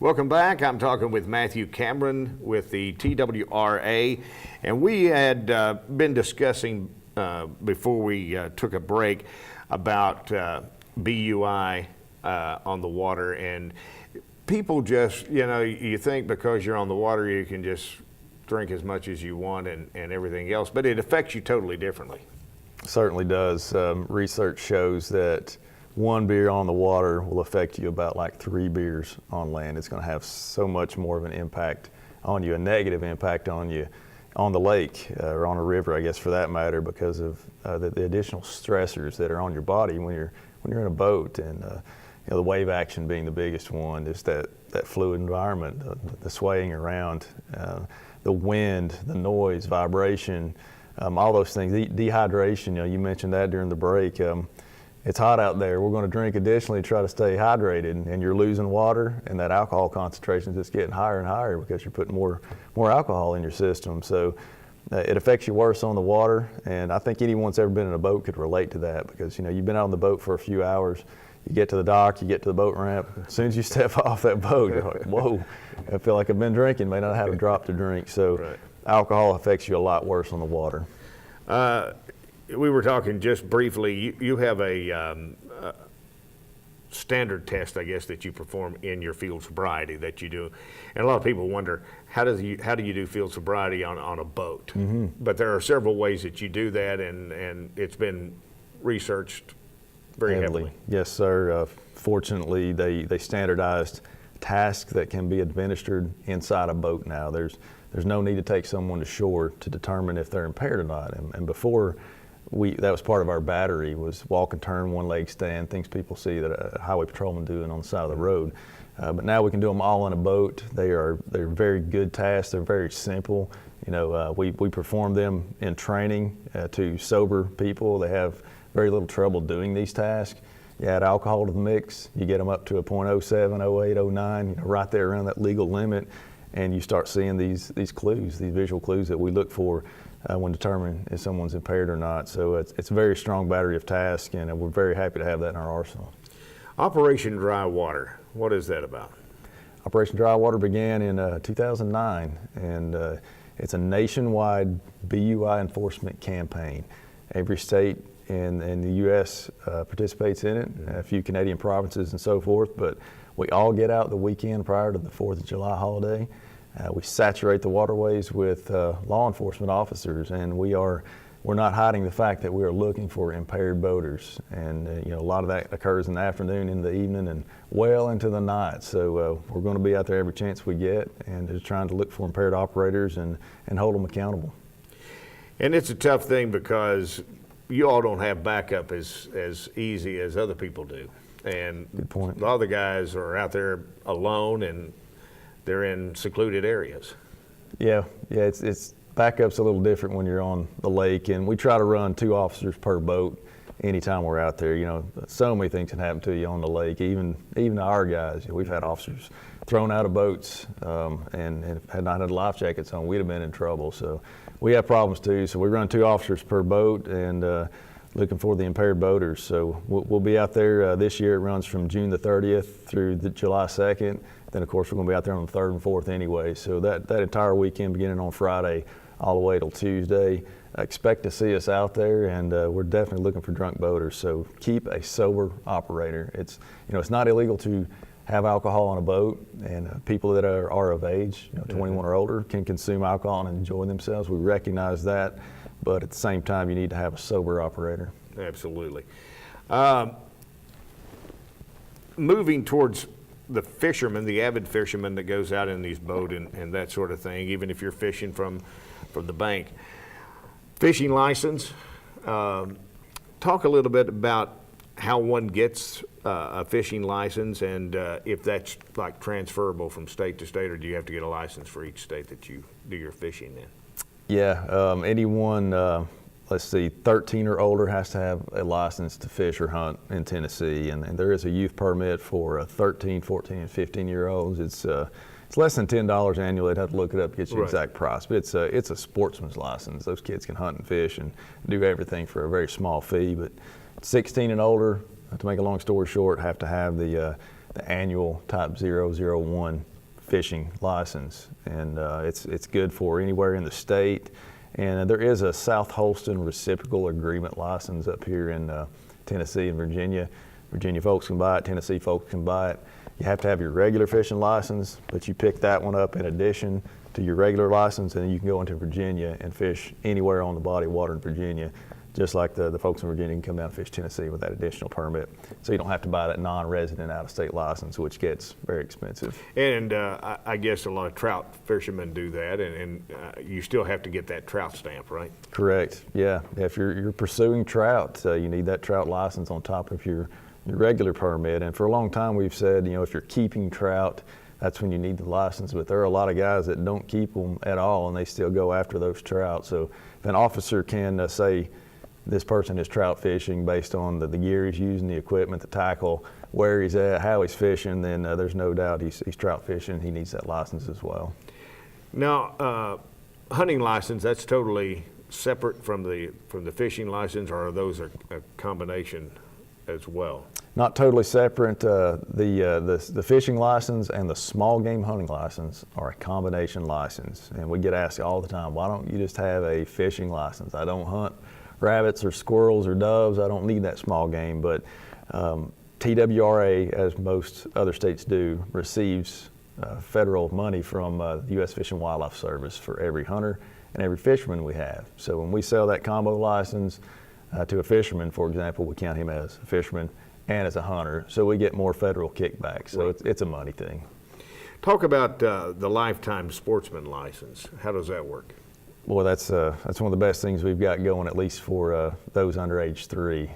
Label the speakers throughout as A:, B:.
A: Welcome back. I'm talking with Matthew Cameron with the TWRA, and we had been discussing before we took a break about BUI on the water, and people just, you think because you're on the water you can just drink as much as you want and everything else, but it affects you totally differently.
B: Certainly does. Research shows that one beer on the water will affect you about like 3 beers on land. It's going to have so much more of an impact on you, a negative impact on you on the lake or on a river, I guess, for that matter, because of the additional stressors that are on your body when you're in a boat, and the wave action being the biggest one, just that fluid environment, the swaying around, the wind, the noise, vibration, all those things. Dehydration, you mentioned that during the break. It's hot out there. We're going to drink additionally to try to stay hydrated, and you're losing water, and that alcohol concentration is just getting higher and higher because you're putting more alcohol in your system. So it affects you worse on the water, and I think anyone that's ever been in a boat could relate to that, because you've been out on the boat for a few hours, you get to the dock, you get to the boat ramp, as soon as you step off that boat, you're like, whoa, I feel like I've been drinking, may not have a drop to drink. So right. Alcohol affects you a lot worse on the water.
A: We were talking just briefly, you have a standard test, I guess, that you perform in your field sobriety that you do. And a lot of people wonder, how do you do field sobriety on a boat? Mm-hmm. But there are several ways that you do that, and it's been researched very heavily.
B: Yes, sir. Fortunately, they standardized tasks that can be administered inside a boat now. There's no need to take someone to shore to determine if they're impaired or not. And before, that was part of our battery, was walk and turn, one leg stand, things people see that a highway patrolman doing on the side of the road. But now we can do them all in a boat. They're very good tasks. They're very simple. We perform them in training to sober people. They have very little trouble doing these tasks. You add alcohol to the mix, you get them up to a 0.07, 08, 09, right there around that legal limit, and you start seeing these clues, these visual clues that we look for when determining if someone's impaired or not. So it's a very strong battery of tasks, and we're very happy to have that in our arsenal.
A: Operation Dry Water, what is that about?
B: Operation Dry Water began in 2009, and it's a nationwide BUI enforcement campaign. Every state in the U.S. Participates in it, a few Canadian provinces and so forth, but we all get out the weekend prior to the 4th of July holiday. We saturate the waterways with law enforcement officers, and we're not hiding the fact that we are looking for impaired boaters, and a lot of that occurs in the afternoon, in the evening, and well into the night. So we're going to be out there every chance we get, and just trying to look for impaired operators and hold them accountable.
A: And it's a tough thing because you all don't have backup as easy as other people do. And
B: good point.
A: A lot of the guys are out there alone, and they're in secluded areas.
B: Yeah, it's backup's a little different when you're on the lake, and we try to run 2 officers per boat anytime we're out there. So many things can happen to you on the lake, even to our guys. We've had officers thrown out of boats and had not had life jackets on, we'd have been in trouble. So we have problems too. So we run 2 officers per boat, and looking for the impaired boaters. So we'll be out there this year. It runs from June the 30th through July 2nd. Then of course we're going to be out there on the 3rd and 4th anyway. So that entire weekend, beginning on Friday all the way till Tuesday, expect to see us out there, and we're definitely looking for drunk boaters. So keep a sober operator. It's not illegal to have alcohol on a boat, and people that are of age, 21 or older, can consume alcohol and enjoy themselves. We recognize that, but at the same time, you need to have a sober operator.
A: Absolutely. Moving towards the fisherman, the avid fisherman that goes out in these boats and that sort of thing, even if you're fishing from the bank. Fishing license, talk a little bit about how one gets a fishing license, and if that's like transferable from state to state, or do you have to get a license for each state that you do your fishing in?
B: Yeah, anyone, 13 or older has to have a license to fish or hunt in Tennessee, and there is a youth permit for 13, 14, and 15-year-olds. It's less than $10 annually. I'd have to look it up to get you the exact price, but it's a sportsman's license. Those kids can hunt and fish and do everything for a very small fee. But 16 and older, to make a long story short, have to have the annual Type 001 fishing license, and it's good for anywhere in the state. And there is a South Holston reciprocal agreement license up here in Tennessee and Virginia. Virginia folks can buy it, Tennessee folks can buy it. You have to have your regular fishing license, but you pick that one up in addition to your regular license, and you can go into Virginia and fish anywhere on the body of water in Virginia, just like the folks in Virginia can come down and fish Tennessee with that additional permit. So you don't have to buy that non-resident out-of-state license, which gets very expensive.
A: And I guess a lot of trout fishermen do that, and you still have to get that trout stamp, right?
B: Correct. Yeah. If you're pursuing trout, you need that trout license on top of your regular permit. And for a long time, we've said, if you're keeping trout, that's when you need the license. But there are a lot of guys that don't keep them at all, and they still go after those trout. So if an officer can say this person is trout fishing based on the gear he's using, the equipment, the tackle, where he's at, how he's fishing, then there's no doubt he's trout fishing. He needs that license as well.
A: Now, hunting license, that's totally separate from the fishing license, or are those a combination as well?
B: Not totally separate. The fishing license and the small game hunting license are a combination license. And we get asked all the time, why don't you just have a fishing license? I don't hunt rabbits or squirrels or doves. I don't need that small game. But TWRA, as most other states do, receives federal money from the U.S. Fish and Wildlife Service for every hunter and every fisherman we have. So when we sell that combo license to a fisherman, for example, we count him as a fisherman and as a hunter, so we get more federal kickback. So
A: Right.
B: it's a money thing.
A: Talk about the lifetime sportsman license. How does that work?
B: Boy, that's one of the best things we've got going, at least for those under age 3.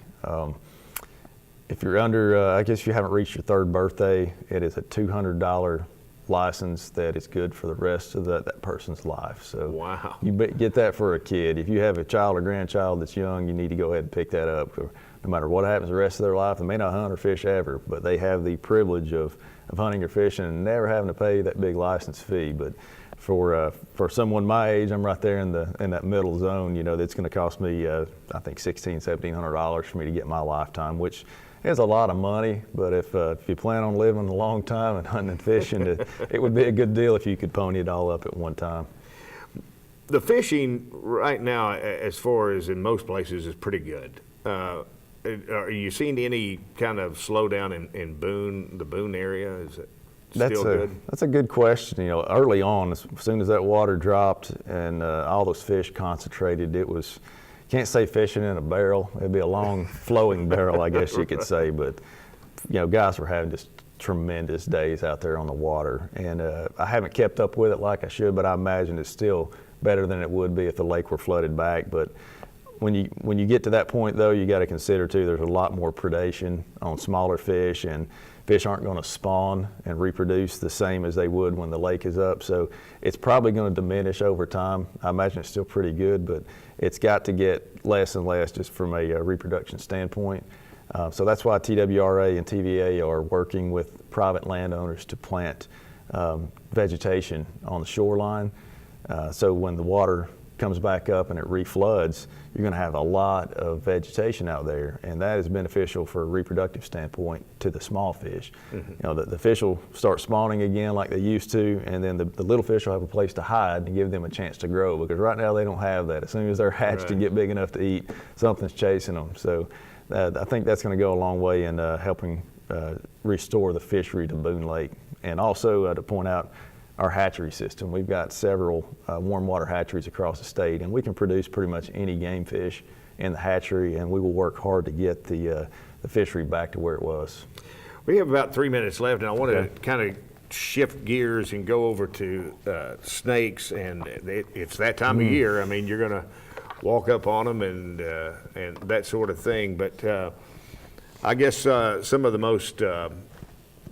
B: If you're under, I guess you haven't reached your 3rd birthday, it is a $200 license that is good for the rest of that person's life. So
A: Wow.
B: you get that for a kid. If you have a child or grandchild that's young, you need to go ahead and pick that up. No matter what happens the rest of their life, they may not hunt or fish ever, but they have the privilege of hunting or fishing and never having to pay that big license fee. But for someone my age, I'm right there in that middle zone. That's going to cost me, I think, $1,600-1,700 for me to get my lifetime, which is a lot of money. But if you plan on living a long time and hunting and fishing, it would be a good deal if you could pony it all up at one time.
A: The fishing right now, as far as in most places, is pretty good. Are you seeing any kind of slowdown in Boone, the Boone area? Is it still good?
B: That's a good question. Early on, as soon as that water dropped and all those fish concentrated, it was, can't say fishing in a barrel. It'd be a long flowing barrel, I guess you could say. But, guys were having just tremendous days out there on the water. And I haven't kept up with it like I should, but I imagine it's still better than it would be if the lake were flooded back. But when you get to that point, though, you got to consider too, there's a lot more predation on smaller fish, and fish aren't going to spawn and reproduce the same as they would when the lake is up. So it's probably going to diminish over time. I imagine it's still pretty good, but it's got to get less and less just from a reproduction standpoint. So that's why TWRA and TVA are working with private landowners to plant vegetation on the shoreline. So when the water comes back up and it refloods, you're going to have a lot of vegetation out there, and that is beneficial for a reproductive standpoint to the small fish. Mm-hmm. The fish will start spawning again like they used to, and then the little fish will have a place to hide and give them a chance to grow, because right now they don't have that. As soon as they're hatched and get big enough to eat, something's chasing them. So I think that's going to go a long way in helping restore the fishery to Boone Lake. And also to point out, our hatchery system. We've got several warm water hatcheries across the state, and we can produce pretty much any game fish in the hatchery, and we will work hard to get the fishery back to where it was.
A: We have about 3 minutes left, and I want to kind of shift gears and go over to snakes, and it's that time of year. I mean, you're going to walk up on them and that sort of thing, but I guess some of the most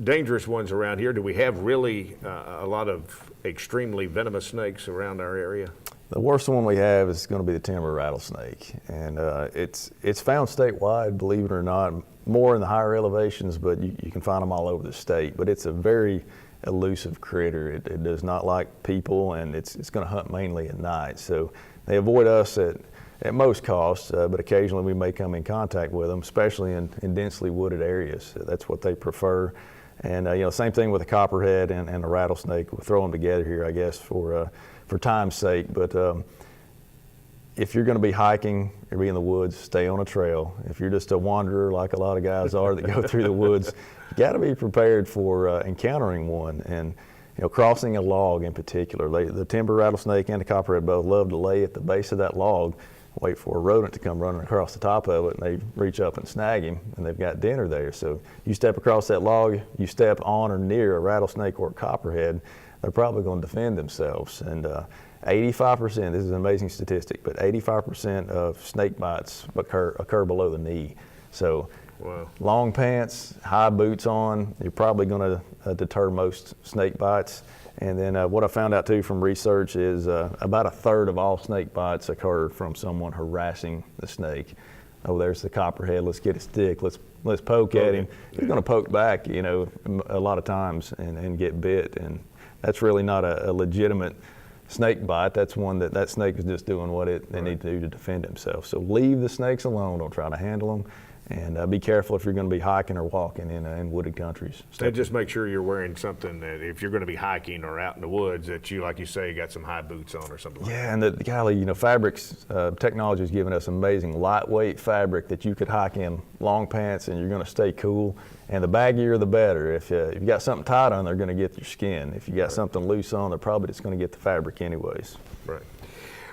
A: dangerous ones around here. Do we have really a lot of extremely venomous snakes around our area?
B: The worst one we have is going to be the timber rattlesnake, and it's found statewide, believe it or not, more in the higher elevations, but you can find them all over the state. But it's a very elusive critter. It does not like people, and it's going to hunt mainly at night. So they avoid us at most costs, but occasionally we may come in contact with them, especially in densely wooded areas. That's what they prefer. And same thing with the copperhead and the rattlesnake. We'll throw them together here, I guess, for time's sake. But if you're going to be hiking or be in the woods, stay on a trail. If you're just a wanderer like a lot of guys are that go through the woods, you got to be prepared for encountering one. And crossing a log in particular, the timber rattlesnake and the copperhead both love to lay at the base of that log, wait for a rodent to come running across the top of it, and they reach up and snag him, and they've got dinner there. So you step across that log, you step on or near a rattlesnake or a copperhead, they're probably going to defend themselves. And 85%, this is an amazing statistic, but 85% of snake bites occur below the knee. So
A: wow.
B: Long pants, high boots on, you're probably going to deter most snake bites. And then what I found out too from research is about a third of all snake bites occur from someone harassing the snake. Oh, there's the copperhead, let's get a stick, let's poke at him. He's going to poke back, a lot of times and get bit. And that's really not a legitimate snake bite. That's one that snake is just doing what they need to do to defend himself. So leave the snakes alone, don't try to handle them. And be careful if you're going to be hiking or walking in wooded countries.
A: And just make sure you're wearing something that if you're going to be hiking or out in the woods that you, like you say, got some high boots on or something like that.
B: Yeah, and golly, fabrics, technology has given us amazing lightweight fabric that you could hike in long pants and you're going to stay cool. And the baggier the better. If you got something tight on, they're going to get your skin. If you got something loose on, they're probably just going to get the fabric anyways.
A: Right.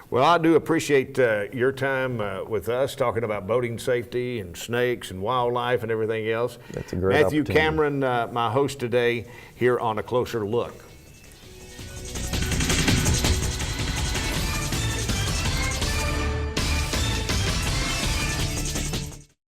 A: Well, I do appreciate your time with us talking about boating safety and snakes and wildlife and everything else.
B: That's a great
A: Matthew
B: opportunity.
A: Cameron, my host today here on A Closer Look.